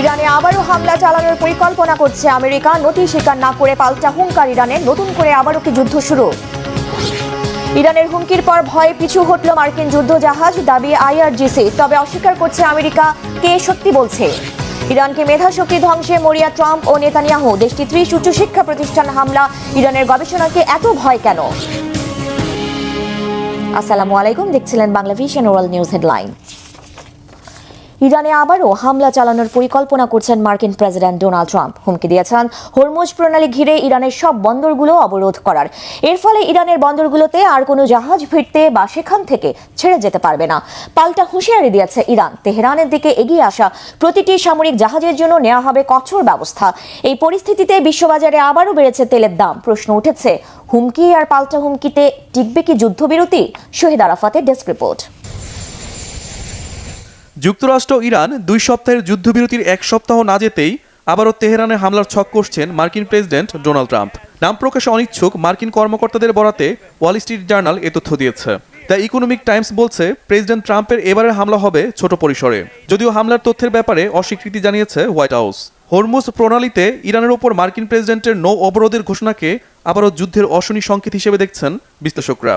ইরানে আবারও হামলা চালানোর পরিকল্পনা করছে আমেরিকা। নতি স্বীকার না করে পাল্টা হুঙ্কার ইরানের। নতুন করে আবারও কি যুদ্ধ শুরু? ইরানের হুমকির পর ভয়ে পিছু হটল মার্কিন যুদ্ধজাহাজ, দাবি আইআরজিসি। তবে অস্বীকার করছে আমেরিকা। কে সত্যি বলছে? ইরানকে মেধাশক্তি ধ্বংসে মরিয়া ট্রাম্প ও নেতানিয়াহু। দেশটি 30 উচ্চশিক্ষা প্রতিষ্ঠান হামলা। ইরানের গবেষণাকে এত ভয় কেন? আসসালামু আলাইকুম, দেখছিলেন Bangla vision world news headline. ইরানে আবারও হামলা চালানোর পরিকল্পনা করছেন মার্কিন প্রেসিডেন্ট ডোনাল্ড ট্রাম্প। হুমকি দিয়েছেন হরমুজ প্রণালী ঘিরে ইরানের সব বন্দরগুলো অবরোধ করার। এর ফলে ইরানের বন্দরগুলোতে আর কোনো জাহাজ ফিরতে বা সেখান থেকে ছেড়ে যেতে পারবে না। পাল্টা হুঁশিয়ারি দিয়েছে ইরান। তেহরানের দিকে এগিয়ে আসা প্রতিটি সামরিক জাহাজের জন্য নেওয়া হবে কঠোর ব্যবস্থা। এই পরিস্থিতিতে বিশ্ববাজারে আবারও বেড়েছে তেলের দাম। প্রশ্ন উঠেছে, হুমকি আর পাল্টা হুমকিতে টিকবে কি যুদ্ধবিরতি? শহীদ আরাফাতের ডেস্ক রিপোর্ট। যুক্তরাষ্ট্র ইরান 2 সপ্তাহের যুদ্ধবিরতির 1 সপ্তাহ না যেতেই আবারও তেহরানে হামলার ছক কষছেন মার্কিন প্রেসিডেন্ট ডোনাল্ড ট্রাম্প। নাম প্রকাশে অনিচ্ছুক মার্কিন কর্মকর্তাদের বরাতে ওয়াল স্ট্রিট জার্নাল এ তথ্য দিয়েছে। দ্য ইকোনমিক টাইমস বলছে, প্রেসিডেন্ট ট্রাম্পের এবারের হামলা হবে ছোট পরিসরে, যদিও হামলার তথ্যের ব্যাপারে অস্বীকৃতি জানিয়েছে হোয়াইট হাউস। হরমুজ প্রণালীতে ইরানের ওপর মার্কিন প্রেসিডেন্টের নৌ অবরোধের ঘোষণাকে আবারও যুদ্ধের অশনি সংকেত হিসেবে দেখছেন বিশ্লেষকরা।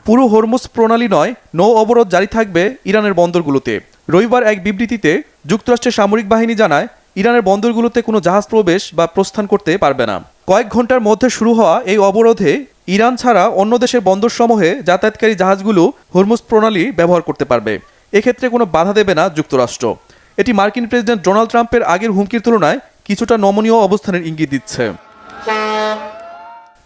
পুরো হরমুজ প্রণালী নয়, নৌ অবরোধ জারি থাকবে ইরানের বন্দরগুলোতে। রবিবার এক বিবৃতিতে যুক্তরাষ্ট্রের সামরিক বাহিনী জানায়, ইরানের বন্দরগুলোতে কোনো জাহাজ প্রবেশ বা প্রস্থান করতে পারবে না। কয়েক ঘন্টার মধ্যে শুরু হওয়া এই অবরোধে ইরান ছাড়া অন্য দেশের বন্দরসমূহে যাতায়াতকারী জাহাজগুলো হরমুজ প্রণালী ব্যবহার করতে পারবে। এক্ষেত্রে কোনো বাধা দেবে না যুক্তরাষ্ট্র। এটি মার্কিন প্রেসিডেন্ট ডোনাল্ড ট্রাম্পের আগের হুমকির তুলনায় কিছুটা নমনীয় অবস্থানের ইঙ্গিত দিচ্ছে।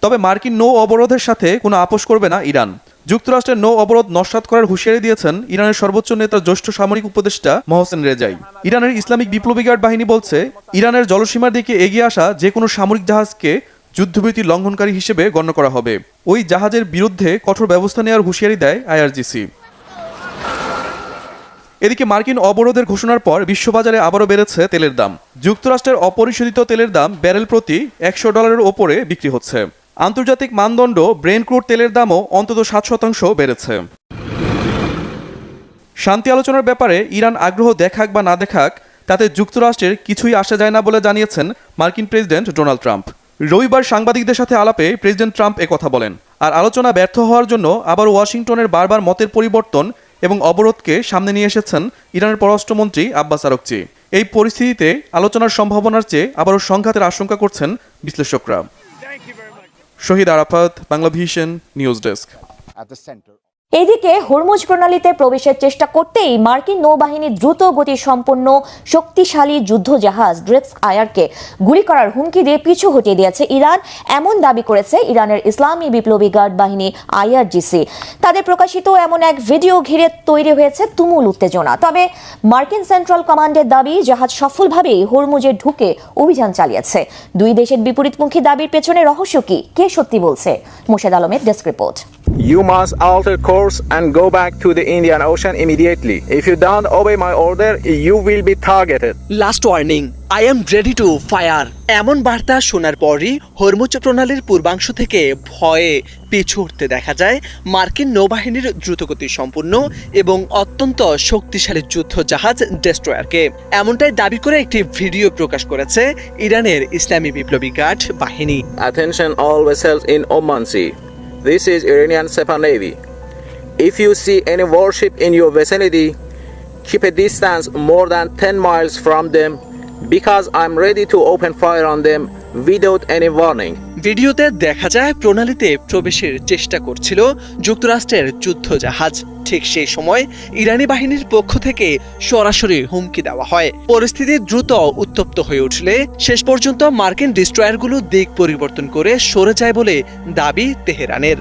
তবে মার্কিন নৌ অবরোধের সাথে কোনো আপোষ করবে না ইরান। যুক্তরাষ্ট্রের নৌ অবরোধ নস্যাৎ করার হুঁশিয়ারি দিয়েছেন ইরানের সর্বোচ্চ নেতা জ্যেষ্ঠ সামরিক উপদেষ্টা মোহসেন রেজাই। ইরানের ইসলামিক বিপ্লবী গার্ড বাহিনী বলছে, ইরানের জলসীমার দিকে এগিয়ে আসা যে কোনো সামরিক জাহাজকে যুদ্ধবিরতি লঙ্ঘনকারী হিসেবে গণ্য করা হবে। ওই জাহাজের বিরুদ্ধে কঠোর ব্যবস্থা নেওয়ার হুঁশিয়ারি দেয় আইআরজিসি। এদিকে মার্কিন অবরোধের ঘোষণার পর বিশ্ববাজারে আবারও বেড়েছে তেলের দাম। যুক্তরাষ্ট্রের অপরিশোধিত তেলের দাম ব্যারেল প্রতি $100 ওপরে বিক্রি হচ্ছে। আন্তর্জাতিক মানদণ্ড ব্রেন্ট ক্রুড তেলের দামও অন্তত 7% বেড়েছে। শান্তি আলোচনার ব্যাপারে ইরান আগ্রহ দেখাক বা না দেখাক, তাতে যুক্তরাষ্ট্রের কিছুই আসা যায় না বলে জানিয়েছেন মার্কিন প্রেসিডেন্ট ডোনাল্ড ট্রাম্প। রবিবার সাংবাদিকদের সাথে আলাপে প্রেসিডেন্ট ট্রাম্প একথা বলেন। আর আলোচনা ব্যর্থ হওয়ার জন্য আবার ওয়াশিংটনের বারবার মতের পরিবর্তন এবং অবরোধকে সামনে নিয়ে এসেছেন ইরানের পররাষ্ট্রমন্ত্রী আব্বাস আরাগচি। এই পরিস্থিতিতে আলোচনার সম্ভাবনার চেয়ে আবারও সংঘাতের আশঙ্কা করছেন বিশ্লেষকরা। Shahid Arafat, Bangla vision news desk. এদিকে হরমুজ প্রণালীতে প্রবেশের চেষ্টা করতেই মার্কিন নৌবাহিনী দ্রুত গতি সম্পন্ন শক্তিশালী যুদ্ধজাহাজ ড্রেক্স আয়ারকে গুলি করার হুমকি দিয়ে পিছু হটিয়ে দিয়েছে ইরান। এমন দাবি করেছে ইরানের ইসলামী বিপ্লবী গার্ড বাহিনী আইআরজিসি। তাদের প্রকাশিত এমন এক ভিডিও ঘিরে তৈরি হয়েছে তুমুল উত্তেজনা। তবে মার্কিন সেন্ট্রাল কমান্ডের দাবি, জাহাজ সফলভাবেই হরমুজে ঢুকে অভিযান চালিয়েছে। দুই দেশের বিপরীতমুখী দাবির পেছনে রহস্য কি? কে সত্যি বলছে? মোর্শেদ আলমের desk report. You must alter course and go back to the Indian Ocean immediately. If you don't obey my order, you will be targeted. Last warning, I am ready to fire. এমন বার্তা শোনার পরই Hormuz প্রণালীর পূর্বাংশ থেকে ভয়ে পিছু উঠতে দেখা যায় মার্কিন নৌবাহিনীর দ্রুতগতি সম্পন্ন এবং অত্যন্ত শক্তিশালী যুদ্ধ জাহাজ ডেস্ট্রয়ারকে। এমনটাই দাবি করে একটি ভিডিও প্রকাশ করেছে ইরানের ইসলামী বিপ্লবী গার্ড বাহিনী। Attention all vessels in Oman Sea. This is Iranian Sepah Navy. If you see any warship in your vicinity, keep a distance more than 10 miles from them because I'm ready to open fire on them without any warning. ভিডিওতে দেখা যায় প্রণালীতে প্রবেশের চেষ্টা করছিল যুক্তরাষ্ট্রের যুদ্ধ জাহাজ। ঠিক সেই সময় ইরানি বাহিনীর পক্ষ থেকে সরাসরি হুমকি দেওয়া হয়। পরিস্থিতি দ্রুত উত্তপ্ত হয়ে উঠলে শেষ পর্যন্ত মার্কিন ডিস্ট্রয়ারগুলো দিক পরিবর্তন করে সরে যায় বলে দাবি তেহরানের।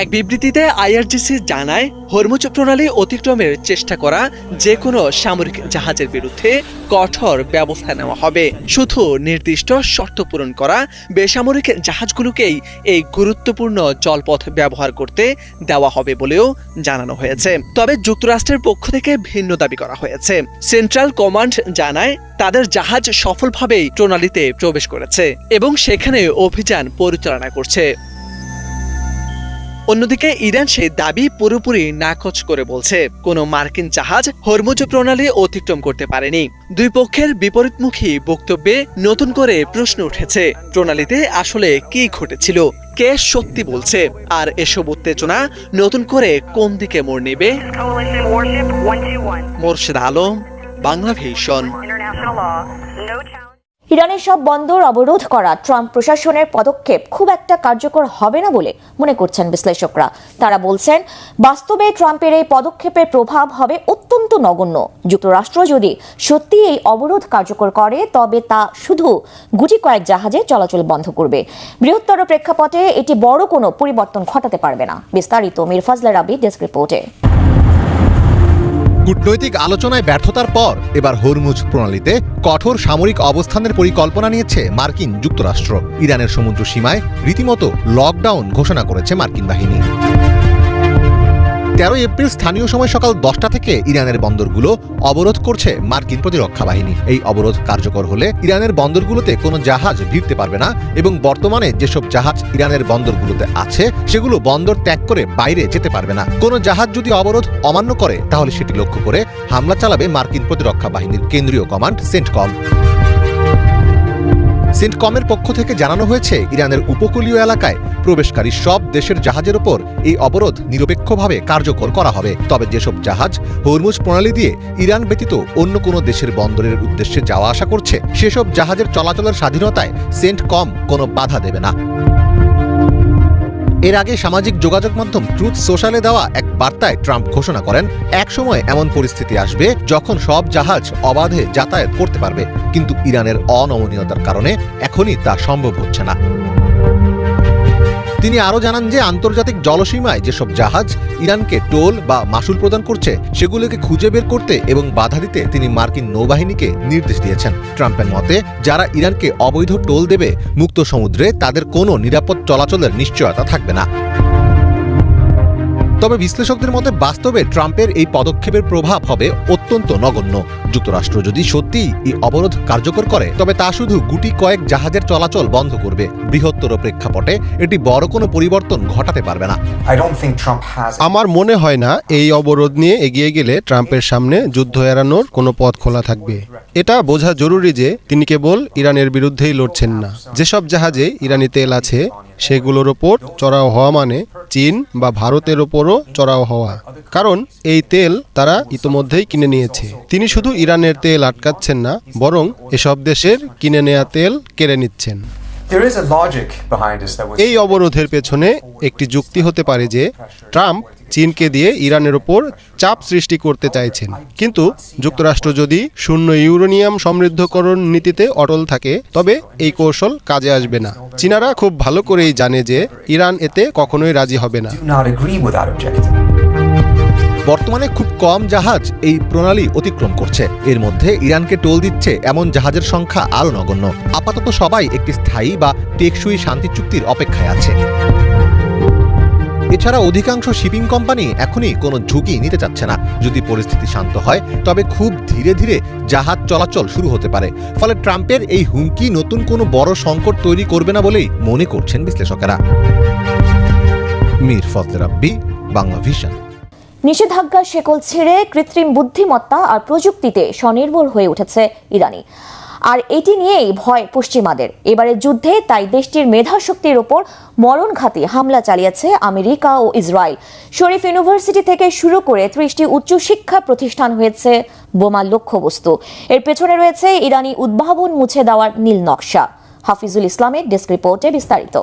এক বিবৃতিতে আইআরজিসি জানায়, হরমুজ প্রণালী অতিক্রমের চেষ্টা করা যে কোনো সামরিক জাহাজের বিরুদ্ধে কঠোর ব্যবস্থা নেওয়া হবে। শুধু নির্দিষ্ট শর্ত পূরণ করা বেসামরিক জাহাজগুলোকেই এই গুরুত্বপূর্ণ জলপথ ব্যবহার করতে দেওয়া হবে বলেও জানানো হয়েছে। তবে যুক্তরাষ্ট্রের পক্ষ থেকে ভিন্ন দাবি করা হয়েছে। সেন্ট্রাল কমান্ড জানায়, তাদের জাহাজ সফলভাবেই প্রণালীতে প্রবেশ করেছে এবং সেখানে অভিযান পরিচালনা করছে। অন্যদিকে ইরান সেই দাবি পুরোপুরি নাকচ করে বলছে কোনো মার্কিন জাহাজ হরমুজ প্রণালী অতিক্রম করতে পারেনি। দুই পক্ষের বিপরীতমুখী বক্তব্যে নতুন করে প্রশ্ন উঠেছে, প্রণালীতে আসলে কি ঘটেছিল, কে সত্যি বলছে, আর এসব উত্তেজনা নতুন করে কোন দিকে মোড় নেবে? মোর্শেদ আলম, বাংলা ভিশন। ইরানের সব বন্দর অবরোধ করা ট্রাম্প প্রশাসনের পদক্ষেপ খুব একটা কার্যকর হবে না বলে মনে করছেন বিশ্লেষকরা। তারা বলছেন, বাস্তবে ট্রাম্পের এই পদক্ষেপের প্রভাব হবে অত্যন্ত নগণ্য। যুক্তরাষ্ট্র যদি সত্যি এই অবরোধ কার্যকর করে তবে তা শুধু গুটি কয়েক জাহাজে চলাচল বন্ধ করবে। বৃহত্তর প্রেক্ষাপটে এটি বড় কোনো পরিবর্তন ঘটাতে পারবে না। বিস্তারিত মীর ফজলে রাবি ডেস্ক রিপোর্টে। কূটনৈতিক আলোচনায় ব্যর্থতার পর এবার হরমুজ প্রণালীতে কঠোর সামরিক অবস্থানের পরিকল্পনা নিয়েছে মার্কিন যুক্তরাষ্ট্র। ইরানের সমুদ্র সীমায় রীতিমতো লকডাউন ঘোষণা করেছে মার্কিন বাহিনী। 13 এপ্রিল স্থানীয় সময় সকাল 10টা থেকে ইরানের বন্দরগুলো অবরোধ করছে মার্কিন প্রতিরক্ষা বাহিনী। এই অবরোধ কার্যকর হলে ইরানের বন্দরগুলোতে কোনো জাহাজ ভিড়তে পারবে না এবং বর্তমানে যেসব জাহাজ ইরানের বন্দরগুলোতে আছে সেগুলো বন্দর ত্যাগ করে বাইরে যেতে পারবে না। কোনো জাহাজ যদি অবরোধ অমান্য করে তাহলে সেটি লক্ষ্য করে হামলা চালাবে মার্কিন প্রতিরক্ষা বাহিনীর কেন্দ্রীয় কমান্ড সেন্টকম। সেন্টকমের পক্ষ থেকে জানানো হয়েছে, ইরানের উপকূলীয় এলাকায় প্রবেশকারী সব দেশের জাহাজের উপর এই অবরোধ নিরপেক্ষভাবে কার্যকর করা হবে। তবে যেসব জাহাজ হরমুজ প্রণালী দিয়ে ইরান ব্যতীত অন্য কোনো দেশের বন্দরের উদ্দেশ্যে যাওয়া আসা করছে সেসব জাহাজের চলাচলের স্বাধীনতায় সেন্টকম কোনো বাধা দেবে না। এর আগে সামাজিক যোগাযোগ মাধ্যম ট্রুথ সোশ্যালে দেওয়া এক বার্তায় ট্রাম্প ঘোষণা করেন, এক সময় এমন পরিস্থিতি আসবে যখন সব জাহাজ অবাধে যাতায়াত করতে পারবে, কিন্তু ইরানের অনমনীয়তার কারণে এখনই তা সম্ভব হচ্ছে না। তিনি আরও জানান যে আন্তর্জাতিক জলসীমায় যেসব জাহাজ ইরানকে টোল বা মাশুল প্রদান করছে সেগুলোকে খুঁজে বের করতে এবং বাধা দিতে তিনি মার্কিন নৌবাহিনীকে নির্দেশ দিয়েছেন। ট্রাম্পের মতে, যারা ইরানকে অবৈধ টোল দেবে মুক্ত সমুদ্রে তাদের কোনো নিরাপদ চলাচলের নিশ্চয়তা থাকবে না। তবে বিশ্লেষকদের মতে বাস্তবে ট্রাম্পের এই পদক্ষেপের প্রভাব হবে অত্যন্ত নগণ্য। যুক্তরাষ্ট্র যদি সত্যিই এই অবরোধ কার্যকর করে তবে তা শুধু গুটি কয়েক জাহাজের চলাচল বন্ধ করবে। বৃহত্তর প্রেক্ষাপটে এটি বড় কোনো পরিবর্তন ঘটাতে পারবে না। আমার মনে হয় না এই অবরোধ নিয়ে এগিয়ে গেলে ট্রাম্পের সামনে যুদ্ধ এড়ানোর কোনো পথ খোলা থাকবে। এটা বোঝা জরুরি যে তিনি কেবল ইরানের বিরুদ্ধেই লড়ছেন না। যেসব জাহাজে ইরানি তেল আছে সেগুলোর ওপর চড়াও হওয়া মানে চীন বা ভারতের ওপরও চড়াও হওয়া, কারণ এই তেল তারা ইতোমধ্যেই কিনে নিয়েছে। তিনি শুধু ইরানের তেল আটকাচ্ছেন না, বরং এসব দেশের কিনে নেওয়া তেল কেড়ে নিচ্ছেন। এই অবরোধের পেছনে একটি যুক্তি হতে পারে যে ট্রাম্প চীনকে দিয়ে ইরানের ওপর চাপ সৃষ্টি করতে চাইছেন, কিন্তু যুক্তরাষ্ট্র যদি শূন্য ইউরেনিয়াম সমৃদ্ধকরণ নীতিতে অটল থাকে তবে এই কৌশল কাজে আসবে না। চীনারা খুব ভালো করেই জানে যে ইরান এতে কখনোই রাজি হবে না। বর্তমানে খুব কম জাহাজ এই প্রণালী অতিক্রম করছে। এর মধ্যে ইরানকে টোল দিচ্ছে এমন জাহাজের সংখ্যা আরও নগণ্য। আপাতত সবাই একটি স্থায়ী বা টেকসই শান্তি চুক্তির অপেক্ষায় আছে। এছাড়া অধিকাংশ শিপিং কোম্পানি এখনই কোনো ঝুঁকি নিতে চাচ্ছে না। যদি পরিস্থিতি শান্ত হয় তবে খুব ধীরে ধীরে জাহাজ চলাচল শুরু হতে পারে। ফলে ট্রাম্পের এই হুমকি নতুন কোনো বড় সংকট তৈরি করবে না বলেই মনে করছেন বিশ্লেষকেরা। মীর ফজলে রাব্বি, বাংলা ভিশন। নিষেধাজ্ঞার শেকল ছেড়ে কৃত্রিম বুদ্ধিমত্তা আর প্রযুক্তিতে স্বনির্ভর হয়ে উঠেছে ইরানি, আর এটি নিয়েই ভয় পশ্চিমাদের। এবারের যুদ্ধে তাই দেশটির মেধাশক্তির ওপর মরণঘাতী হামলা চালিয়েছে আমেরিকা ও ইসরায়েল। শরীফ ইউনিভার্সিটি থেকে শুরু করে 30টি উচ্চশিক্ষা প্রতিষ্ঠান হয়েছে বোমার লক্ষ্যবস্তু। এর পেছনে রয়েছে ইরানি উদ্ভাবন মুছে দেওয়ার নীল নকশা। হাফিজুল ইসলামের ডেস্ক রিপোর্টে বিস্তারিত।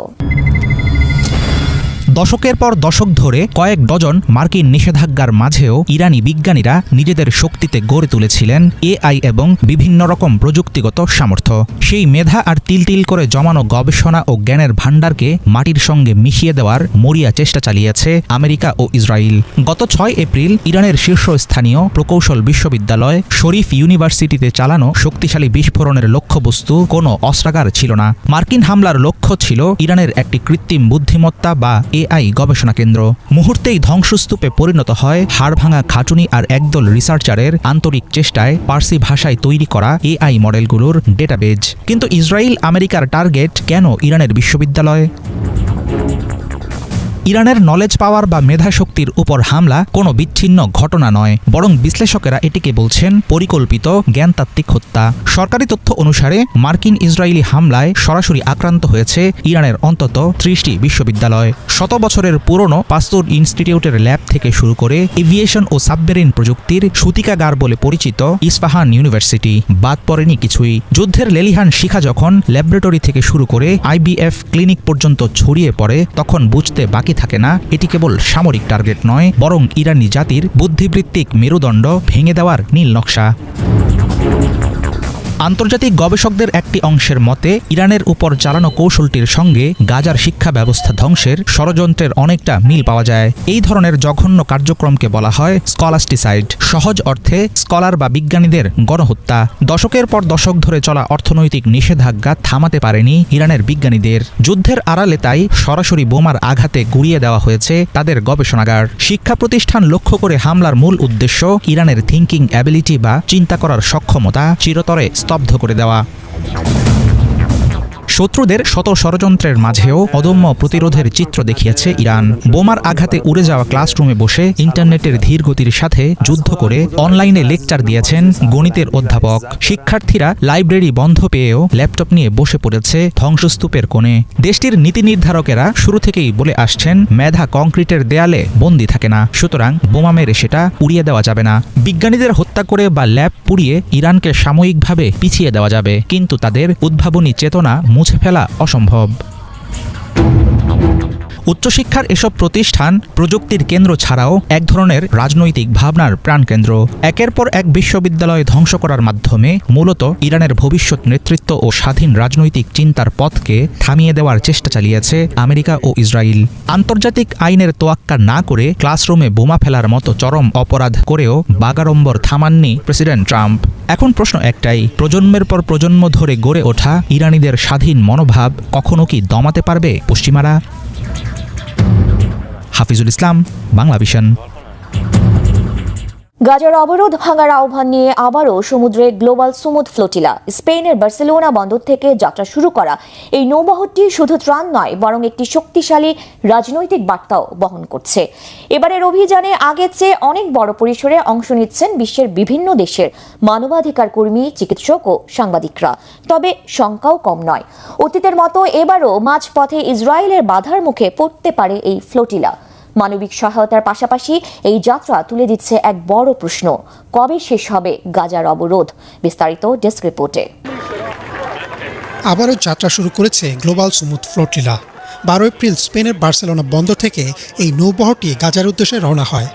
দশকের পর দশক ধরে কয়েক ডজন মার্কিন নিষেধাজ্ঞার মাঝেও ইরানি বিজ্ঞানীরা নিজেদের শক্তিতে গড়ে তুলেছিলেন এআই এবং বিভিন্ন রকম প্রযুক্তিগত সামর্থ্য। সেই মেধা আর তিল তিল করে জমানো গবেষণা ও জ্ঞানের ভাণ্ডারকে মাটির সঙ্গে মিশিয়ে দেওয়ার মরিয়া চেষ্টা চালিয়েছে আমেরিকা ও ইসরায়েল। গত 6 এপ্রিল ইরানের শীর্ষস্থানীয় প্রকৌশল বিশ্ববিদ্যালয় শরীফ ইউনিভার্সিটিতে চালানো শক্তিশালী বিস্ফোরণের লক্ষ্যবস্তু কোনো অস্ত্রাগার ছিল না। মার্কিন হামলার লক্ষ্য ছিল ইরানের একটি কৃত্রিম বুদ্ধিমত্তা বা এআই গবেষণা কেন্দ্র। মুহূর্তেই ধ্বংসস্তূপে পরিণত হয় হাড়ভাঙা খাটুনি আর একদল রিসার্চারের আন্তরিক চেষ্টায় পার্সি ভাষায় তৈরি করা এআই মডেলগুলোর ডেটাবেজ। কিন্তু ইসরায়েল আমেরিকার টার্গেট কেন ইরানের বিশ্ববিদ্যালয়? ইরানের নলেজ পাওয়ার বা মেধাশক্তির উপর হামলা কোনো বিচ্ছিন্ন ঘটনা নয়, বরং বিশ্লেষকেরা এটিকে বলছেন পরিকল্পিত জ্ঞানতাত্ত্বিক হত্যা। সরকারি তথ্য অনুসারে মার্কিন ইসরায়েলি হামলায় সরাসরি আক্রান্ত হয়েছে ইরানের অন্তত 30টি বিশ্ববিদ্যালয়। শত বছরের পুরনো পাস্তুর ইনস্টিটিউটের ল্যাব থেকে শুরু করে এভিয়েশন ও সাবমেরিন প্রযুক্তির সূতিকাগার বলে পরিচিত ইস্পাহান ইউনিভার্সিটি বাদ পড়েনি কিছুই। যুদ্ধের লেলিহান শিখা যখন ল্যাবরেটরি থেকে শুরু করে IBF ক্লিনিক পর্যন্ত ছড়িয়ে পড়ে, তখন বুঝতে বাকি থাকে না এটি কেবল সামরিক টার্গেট নয়, বরং ইরানি জাতির বুদ্ধিবৃত্তিক মেরুদণ্ড ভেঙে দেওয়ার নীল নকশা। আন্তর্জাতিক গবেষকদের একটি অংশের মতে ইরানের উপর চালানো কৌশলটির সঙ্গে গাজার শিক্ষা ব্যবস্থা ধ্বংসের ষড়যন্ত্রের অনেকটা মিল পাওয়া যায়। এই ধরনের জঘন্য কার্যক্রমকে বলা হয় স্কলাস্টিসাইড, সহজ অর্থে স্কলার বা বিজ্ঞানীদের গণহত্যা। দশকের পর দশক ধরে চলা অর্থনৈতিক নিষেধাজ্ঞা থামাতে পারেনি ইরানের বিজ্ঞানীদের। যুদ্ধের আড়ালে তাই সরাসরি বোমার আঘাতে গুঁড়িয়ে দেওয়া হয়েছে তাদের গবেষণাগার। শিক্ষা প্রতিষ্ঠান লক্ষ্য করে হামলার মূল উদ্দেশ্য ইরানের থিঙ্কিং অ্যাবিলিটি বা চিন্তা করার সক্ষমতা চিরতরে স্তব্ধ করে দেওয়া। শত্রুদের শত ষড়যন্ত্রের মাঝেও অদম্য প্রতিরোধের চিত্র দেখিয়েছে ইরান। বোমার আঘাতে উড়ে যাওয়া ক্লাসরুমে বসে ইন্টারনেটের ধীর গতির সাথে যুদ্ধ করে অনলাইনে লেকচার দিয়েছেন গণিতের অধ্যাপক। শিক্ষার্থীরা লাইব্রেরি বন্ধ পেয়েও ল্যাপটপ নিয়ে বসে পড়েছে ধ্বংসস্তূপের কোণে। দেশটির নীতি নির্ধারকেরা শুরু থেকেই বলে আসছেন, মেধা কংক্রিটের দেয়ালে বন্দী থাকে না, সুতরাং বোমা মেরে সেটা উড়িয়ে দেওয়া যাবে না। বিজ্ঞানীদের হত্যা করে বা ল্যাব পুড়িয়ে ইরানকে সাময়িকভাবে পিছিয়ে দেওয়া যাবে, কিন্তু তাদের উদ্ভাবনী চেতনা মুছে ফেলা অসম্ভব। উচ্চশিক্ষার এসব প্রতিষ্ঠান প্রযুক্তির কেন্দ্র ছাড়াও এক ধরনের রাজনৈতিক ভাবনার প্রাণকেন্দ্র। একের পর এক বিশ্ববিদ্যালয় ধ্বংস করার মাধ্যমে মূলত ইরানের ভবিষ্যৎ নেতৃত্ব ও স্বাধীন রাজনৈতিক চিন্তার পথকে থামিয়ে দেওয়ার চেষ্টা চালিয়েছে আমেরিকা ও ইসরায়েল। আন্তর্জাতিক আইনের তোয়াক্কা না করে ক্লাসরুমে বোমা ফেলার মতো চরম অপরাধ করেও বাগাড়ম্বর থামাননি প্রেসিডেন্ট ট্রাম্প। এখন প্রশ্ন একটাই, প্রজন্মের পর প্রজন্ম ধরে গড়ে ওঠা ইরানিদের স্বাধীন মনোভাব কখনো কি দমাতে পারবে পশ্চিমারা? হাফিজুল ইসলাম, বাংলা ভিশন। গাজার অবরোধ ভাঙার আহ্বান নিয়ে আবারও সমুদ্রে গ্লোবাল সুমুদ ফ্লোটিলা। স্পেনের বার্সেলোনা বন্দর থেকে যাত্রা শুরু করা এই নৌবহরটি শুধু ত্রাণ নয়, বরং একটি শক্তিশালী রাজনৈতিক বার্তাও বহন করছে। এবারের অভিযানে আগের চেয়ে অনেক বড় পরিসরে অংশ নিচ্ছেন বিশ্বের বিভিন্ন দেশের মানবাধিকার কর্মী, চিকিৎসক ও সাংবাদিকরা। তবে সংখ্যাও কম নয়। অতীতের মতো এবারও মাঝপথে ইসরায়েলের বাধার মুখে পড়তে পারে এই ফ্লোটিলা। মানবিক সহায়তার পাশাপাশি এই যাত্রা তুলে দিচ্ছে এক বড় প্রশ্ন, কবে শেষ হবে গাজার অবরোধ? বিস্তারিত ডেস্ক রিপোর্টে। আবারও যাত্রা শুরু করেছে গ্লোবাল সুমুদ ফ্লোটিলা। 12 এপ্রিল স্পেনের বার্সেলোনা বন্দর থেকে এই নৌবহরটি গাজার উদ্দেশ্যে রওনা হয়।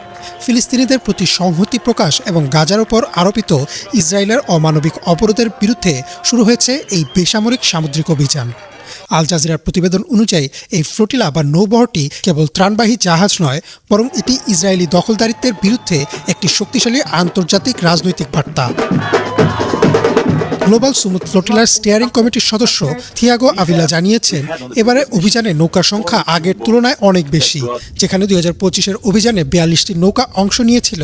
ফিলিস্তিনিদের প্রতি সংহতি প্রকাশ এবং গাজার উপর আরোপিত ইসরায়েলের অমানবিক অবরোধের বিরুদ্ধে শুরু হয়েছে এই বেসামরিক সামুদ্রিক অভিযান। আল জাজিরার প্রতিবেদন অনুযায়ী এই ফ্লোটিলা বা নৌবহরটি কেবল ত্রাণবাহী জাহাজ নয়, বরং এটি ইসরায়েলি দখলদারিত্বের বিরুদ্ধে একটি শক্তিশালী আন্তর্জাতিক রাজনৈতিক বার্তা। গ্লোবাল সুমুদ ফ্লোটিলার স্টিয়ারিং কমিটির সদস্য থিয়াগো আভিলা জানিয়েছেন, এবারে অভিযানে নৌকার সংখ্যা আগের তুলনায় অনেক বেশি। যেখানে 2025-এর অভিযানে 42টি নৌকা অংশ নিয়েছিল,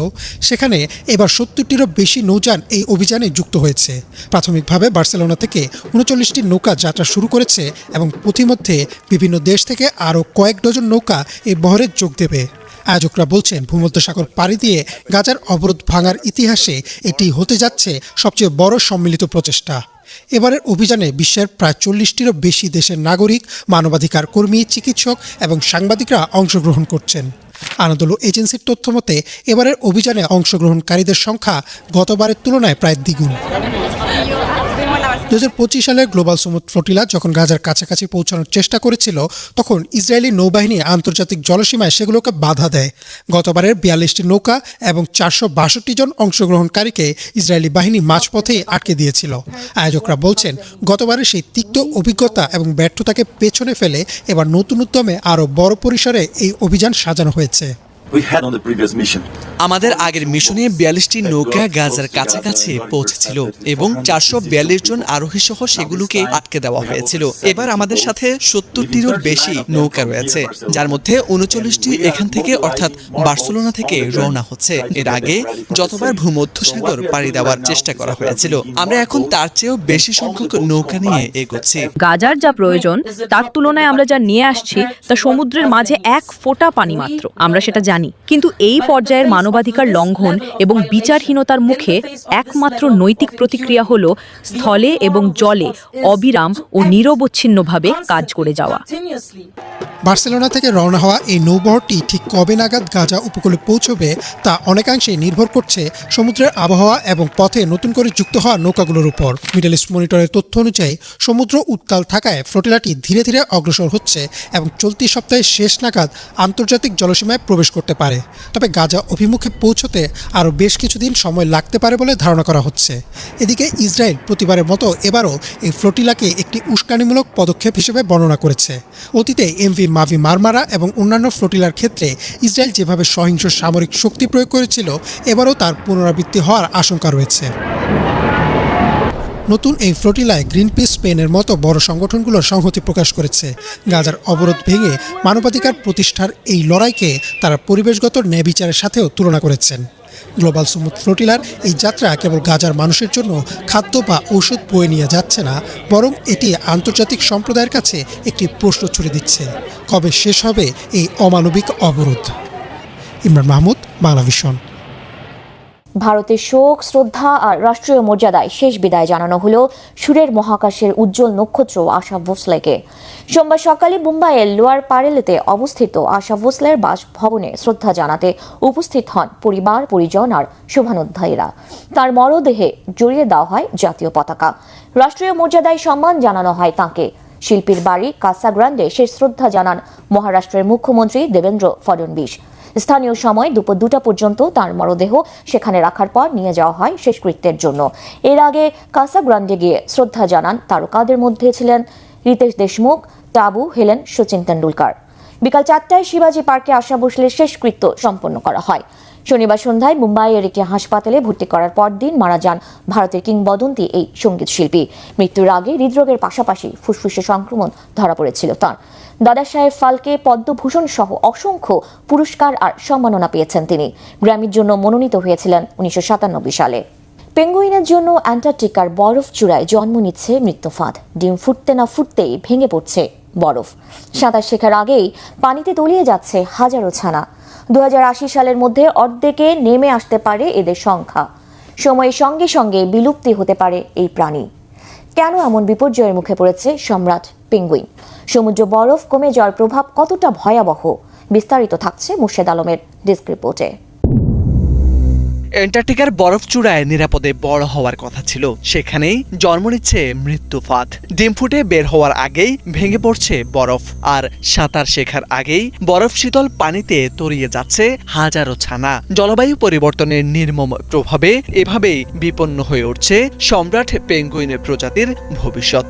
সেখানে এবার 70টিরও বেশি নৌযান এই অভিযানে যুক্ত হয়েছে। প্রাথমিকভাবে বার্সেলোনা থেকে 39টি নৌকা যাত্রা শুরু করেছে এবং পথিমধ্যে বিভিন্ন দেশ থেকে আরও কয়েক ডজন নৌকা এই বহরে যোগ দেবে। আয়োজকরা বলছেন, ভূমধ্যসাগর পাড়ি দিয়ে গাজার অবরোধ ভাঙার ইতিহাসে এটি হতে যাচ্ছে সবচেয়ে বড় সম্মিলিত প্রচেষ্টা। এবারের অভিযানে বিশ্বের প্রায় 40টিরও বেশি দেশের নাগরিক, মানবাধিকার কর্মী, চিকিৎসক এবং সাংবাদিকরা অংশগ্রহণ করছেন। আনাদোলু এজেন্সির তথ্যমতে এবারের অভিযানে অংশগ্রহণকারীদের সংখ্যা গতবারের তুলনায় প্রায় দ্বিগুণ। 2025 সালের গ্লোবাল সুমুদ ফ্লোটিলা যখন গাজার কাছাকাছি পৌঁছানোর চেষ্টা করেছিল, তখন ইসরায়েলি নৌবাহিনী আন্তর্জাতিক জলসীমায় সেগুলোকে বাধা দেয়। গতবারের 42টি নৌকা এবং 462 জন অংশগ্রহণকারীকে ইসরায়েলি বাহিনী মাঝপথেই আটকে দিয়েছিল। আয়োজকরা বলছেন, গতবারের সেই তিক্ত অভিজ্ঞতা এবং ব্যর্থতাকে পেছনে ফেলে এবার নতুন উদ্যমে আরও বড় পরিসরে এই অভিযান সাজানো হয়েছে। we had on the previous mission. আমাদের আগের মিশনে 42টি নৌকা গাজার কাছাকাছি পৌঁছেছিল এবং 442 জন আরোহী সহ সেগুলোকে আটকে দেওয়া হয়েছিল। এবার আমাদের সাথে 70টিরও বেশি নৌকা রয়েছে, যার মধ্যে 39টি এখান থেকে অর্থাৎ বার্সেলোনা থেকে রওনা হচ্ছে। এর আগে যতবার ভূমধ্যসাগর পাড়ি দেওয়ার চেষ্টা করা হয়েছিল, আমরা এখন তার চেয়েও বেশি সংখ্যক নৌকা নিয়ে এগোচ্ছি। গাজার যা প্রয়োজন তার তুলনায় আমরা যা নিয়ে আসছি তা সমুদ্রের মাঝে এক ফোঁটা পানি মাত্র। আমরা সেটা জানি, কিন্তু এই পর্যায়ের মানবাধিকার লঙ্ঘন এবং বিচারহীনতার মুখে একমাত্র নৈতিক প্রতিক্রিয়া হল স্থলে এবং জলে অবিরাম ও নিরবচ্ছিন্নভাবে কাজ করে যাওয়া। বার্সেলোনা থেকে রওনা হওয়া এই নৌবহরটি ঠিক কবে নাগাদ গাজা উপকূলে পৌঁছবে তা অনেকাংশে নির্ভর করছে সমুদ্রের আবহাওয়া এবং পথে নতুন করে যুক্ত হওয়া নৌকাগুলোর উপর। মিডল ইস্ট মনিটরের তথ্য অনুযায়ী সমুদ্র উত্তাল থাকায় ফ্লোটিলাটি ধীরে ধীরে অগ্রসর হচ্ছে এবং চলতি সপ্তাহের শেষ নাগাদ আন্তর্জাতিক জলসীমায় প্রবেশ করতে পারে। তবে গাজা অভিমুখে পৌঁছতে আরও বেশ কিছুদিন সময় লাগতে পারে বলে ধারণা করা হচ্ছে। এদিকে ইসরায়েল প্রতিবারের মতো এবারও এই ফ্লোটিলাকে একটি উস্কানিমূলক পদক্ষেপ হিসেবে বর্ণনা করেছে। অতীতে এমভি মাভি মারমারা এবং অন্যান্য ফ্লোটিলার ক্ষেত্রে ইসরায়েল যেভাবে সহিংস সামরিক শক্তি প্রয়োগ করেছিল, এবারও তার পুনরাবৃত্তি হওয়ার আশঙ্কা রয়েছে। নতুন এই ফ্লোটিলায় গ্রিনপিস স্পেনের মতো বড় সংগঠনগুলোর সংহতি প্রকাশ করেছে। গাজার অবরোধ ভেঙে মানবাধিকার প্রতিষ্ঠার এই লড়াইকে তারা পরিবেশগত ন্যায়বিচারের সাথেও তুলনা করেছেন। গ্লোবাল সুমুদ ফ্লোটিলার এই যাত্রা কেবল গাজার মানুষের জন্য খাদ্য বা ঔষধ বয়ে নিয়ে যাচ্ছে না, বরং এটি আন্তর্জাতিক সম্প্রদায়ের কাছে একটি প্রশ্ন ছুড়ে দিচ্ছে, কবে শেষ হবে এই অমানবিক অবরোধ। ইমরান মাহমুদ, বাংলাভিশন। ভারতের শোক, শ্রদ্ধা আর রাষ্ট্রীয় মর্যাদায় শেষ বিদায় জানানো হলো সুরের মহাকাশের উজ্জ্বল নক্ষত্র আশা ভোসলেকে। সোমবার সকালে মুম্বাইয়ের লোয়ার পারেলেতে অবস্থিত আশা ভোসলের বাসভবনে শ্রদ্ধা জানাতে উপস্থিত হন পরিবার, পরিজন আর শুভানুধ্যায়ীরা। তার মরদেহে জড়িয়ে দেওয়া হয় জাতীয় পতাকা। রাষ্ট্রীয় মর্যাদায় সম্মান জানানো হয় তাঁকে। শিল্পীর বাড়ি কাসাগ্রান্ডে শেষ শ্রদ্ধা জানান মহারাষ্ট্রের মুখ্যমন্ত্রী দেবেন্দ্র ফডনবিস। স্থানীয় সময় দুপুর 2টা পর্যন্ত তার মরদেহ সেখানে রাখার পর নিয়ে যাওয়া হয় শেষকৃত্যের জন্য। এর আগে কাসাগ্রান্ডে গিয়ে শ্রদ্ধা জানান তারকাদের মধ্যে ছিলেন রিতেশ দেশমুখ, টাবু, হেলেন, সচিন তেন্ডুলকার। বিকাল 4টায় শিবাজি পার্কে আশা ভোসলের শেষকৃত্য সম্পন্ন করা হয়। শনিবার সন্ধ্যায় মুম্বাইয়ের একটি হাসপাতালে ভর্তি করার পরদিন মারা যান ভারতের কিংবদন্তি এই সঙ্গীত শিল্পী। মৃত্যুর আগে হৃদরোগের পাশাপাশি ফুসফুসে সংক্রমণ ধরা পড়েছিল তাঁর। দাদা সাহেব ফালকে, পদ্মভূষণ সহ অসংখ্য পুরস্কার আর সম্মাননা পেয়েছেন তিনি। গ্র্যামির জন্য মনোনীত হয়েছিলেন 1997 সালে। পেঙ্গুইনের জন্য অ্যান্টার্কটিকার বরফ চূড়ায় জন্ম নিচ্ছে মৃত্যুফাঁদ। ডিম ফুটতে না ফুটতেই ভেঙে পড়ছে বরফ। সাঁতার শেখার আগেই পানিতে তলিয়ে যাচ্ছে হাজারো ছানা। 2080 সালের মধ্যে অর্ধেকে নেমে আসতে পারে এদের সংখ্যা। সময়ের সঙ্গে সঙ্গে বিলুপ্তি হতে পারে এই প্রাণী। কেন এমন বিপর্যয়ের মুখে পড়েছে সম্রাট পেঙ্গুইন? সমুদ্র বরফ কমে যাওয়ার প্রভাব কতটা ভয়াবহ? বিস্তারিত থাকছে মুর্শেদ আলমের ডেস্ক রিপোর্টে। অ্যান্টার্কটিকার বরফ চূড়ায় নিরাপদে বড় হওয়ার কথা ছিল, সেখানেই জন্ম নিচ্ছে মৃত্যুফাঁদ। ডিম ফুটে বের হওয়ার আগেই ভেঙে পড়ছে বরফ, আর সাঁতার শেখার আগেই বরফ শীতল পানিতে তলিয়ে যাচ্ছে হাজারো ছানা। জলবায়ু পরিবর্তনের নির্মম প্রভাবে এভাবেই বিপন্ন হয়ে উঠছে সম্রাট পেঙ্গুইনের প্রজাতির ভবিষ্যৎ।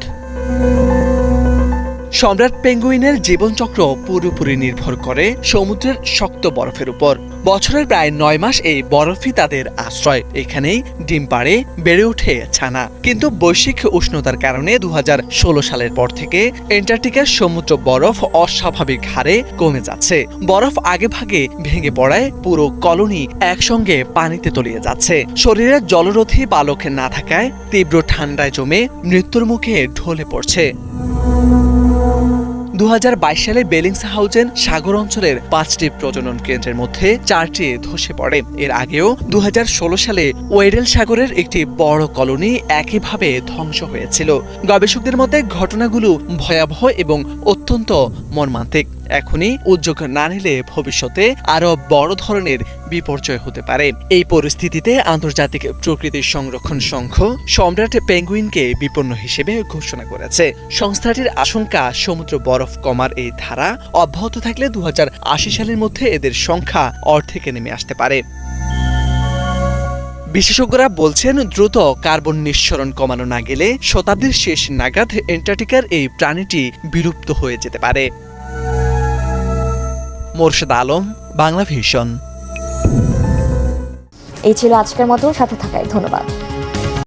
সম্রাট পেঙ্গুইনের জীবনচক্র পুরোপুরি নির্ভর করে সমুদ্রের শক্ত বরফের উপর। বছরের প্রায় 9 মাস এই বরফই তাদের আশ্রয়। এখানেই ডিম পাড়ে, বেড়ে ওঠে ছানা। কিন্তু বৈশ্বিক উষ্ণতার কারণে 2016 সালের পর থেকে অ্যান্টার্কটিকার সমুদ্র বরফ অস্বাভাবিক হারে কমে যাচ্ছে। বরফ আগে ভাগে ভেঙে পড়ায় পুরো কলোনি একসঙ্গে পানিতে তলিয়ে যাচ্ছে। শরীরে জলরোধী পালক না থাকায় তীব্র ঠান্ডায় জমে মৃত্যুর মুখে ঢলে পড়ছে। 2022 সালে বেলিংসহাউজেন সাগর অঞ্চলের 5টি প্রজনন কেন্দ্রের মধ্যে 4টি ধসে পড়ে। এর আগেও 2016 সালে ওয়েডেল সাগরের একটি বড় কলোনি একইভাবে ধ্বংস হয়েছিল। গবেষকদের মতে ঘটনাগুলো ভয়াবহ এবং অত্যন্ত মর্মান্তিক। এখনই উদ্যোগ না নিলে ভবিষ্যতে আরো বড় ধরনের বিপর্যয় হতে পারে। এই পরিস্থিতিতে আন্তর্জাতিক প্রকৃতি সংরক্ষণ সংঘ সম্রাট পেঙ্গুইনকে বিপন্ন হিসেবে ঘোষণা করেছে। সংস্থাটির আশঙ্কা, সমুদ্র বরফ কমার এই ধারা অব্যাহত থাকলে 2080 সালের মধ্যে এদের সংখ্যা অর্ধেকে নেমে আসতে পারে। বিশেষজ্ঞরা বলছেন, দ্রুত কার্বন নিঃসরণ কমানো না গেলে শতাব্দীর শেষ নাগাদ অ্যান্টার্কটিকার এই প্রাণীটি বিলুপ্ত হয়ে যেতে পারে। মোর্শেদ আলম, বাংলা ভিশন। এই ছিল আজকের মতো, সাথে থাকায় ধন্যবাদ।